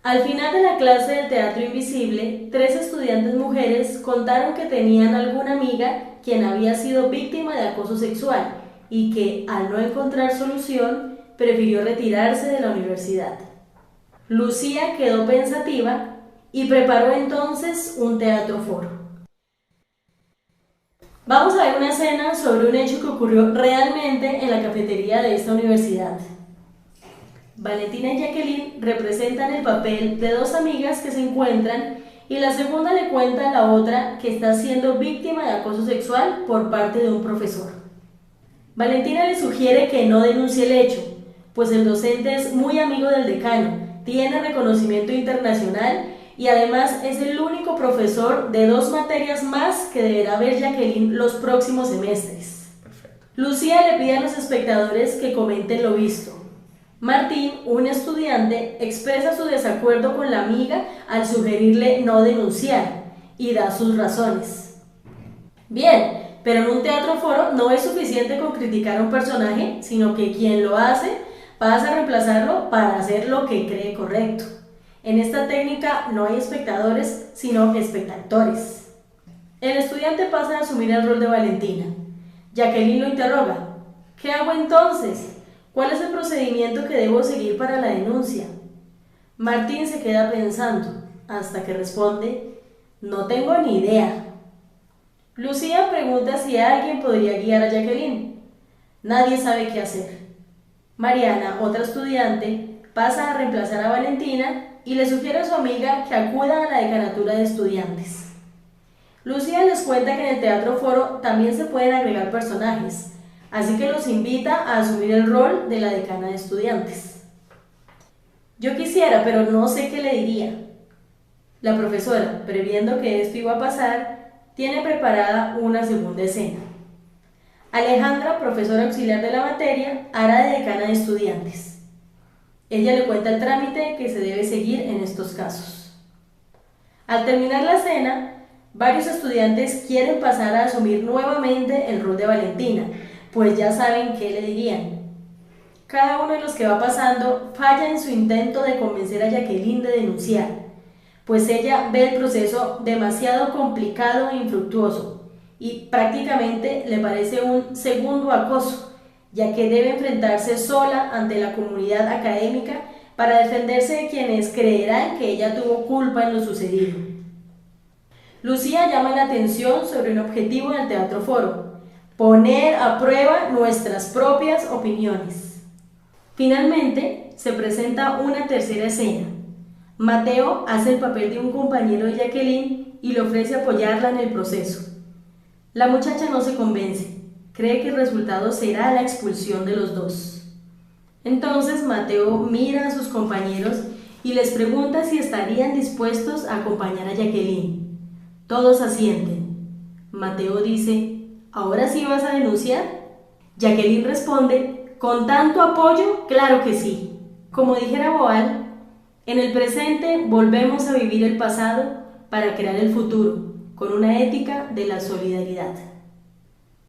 Al final de la clase de teatro invisible, tres estudiantes mujeres contaron que tenían alguna amiga quien había sido víctima de acoso sexual y que, al no encontrar solución, prefirió retirarse de la universidad. Lucía quedó pensativa y preparó entonces un teatro foro. Vamos a ver una escena sobre un hecho que ocurrió realmente en la cafetería de esta universidad. Valentina y Jacqueline representan el papel de dos amigas que se encuentran y la segunda le cuenta a la otra que está siendo víctima de acoso sexual por parte de un profesor. Valentina le sugiere que no denuncie el hecho, pues el docente es muy amigo del decano, tiene reconocimiento internacional y además es el único profesor de dos materias más que deberá ver Jacqueline los próximos semestres. Lucía le pide a los espectadores que comenten lo visto. Martín, un estudiante, expresa su desacuerdo con la amiga al sugerirle no denunciar y da sus razones. Bien, pero en un teatro foro no es suficiente con criticar a un personaje, sino que quien lo hace pasa a reemplazarlo para hacer lo que cree correcto. En esta técnica no hay espectadores, sino espectadores. El estudiante pasa a asumir el rol de Valentina. Jacqueline lo interroga. ¿Qué hago entonces? ¿Cuál es el procedimiento que debo seguir para la denuncia? Martín se queda pensando, hasta que responde, no tengo ni idea. Lucía pregunta si alguien podría guiar a Jacqueline. Nadie sabe qué hacer. Mariana, otra estudiante, pasa a reemplazar a Valentina y le sugiere a su amiga que acuda a la decanatura de estudiantes. Lucía les cuenta que en el teatro foro también se pueden agregar personajes, así que los invita a asumir el rol de la decana de estudiantes. Yo quisiera, pero no sé qué le diría. La profesora, previendo que esto iba a pasar, tiene preparada una segunda escena. Alejandra, profesora auxiliar de la materia, hará de decana de estudiantes. Ella le cuenta el trámite que se debe seguir en estos casos. Al terminar la escena, varios estudiantes quieren pasar a asumir nuevamente el rol de Valentina, pues ya saben qué le dirían. Cada uno de los que va pasando falla en su intento de convencer a Jacqueline de denunciar, pues ella ve el proceso demasiado complicado e infructuoso y prácticamente le parece un segundo acoso, ya que debe enfrentarse sola ante la comunidad académica para defenderse de quienes creerán que ella tuvo culpa en lo sucedido. Lucía llama la atención sobre un objetivo del teatro foro: poner a prueba nuestras propias opiniones. Finalmente, se presenta una tercera escena. Mateo hace el papel de un compañero de Jacqueline y le ofrece apoyarla en el proceso. La muchacha no se convence, cree que el resultado será la expulsión de los dos. Entonces Mateo mira a sus compañeros y les pregunta si estarían dispuestos a acompañar a Jacqueline. Todos asienten. Mateo dice, ¿ahora sí vas a denunciar? Jacqueline responde, con tanto apoyo, claro que sí. Como dijera Boal, en el presente volvemos a vivir el pasado para crear el futuro, con una ética de la solidaridad.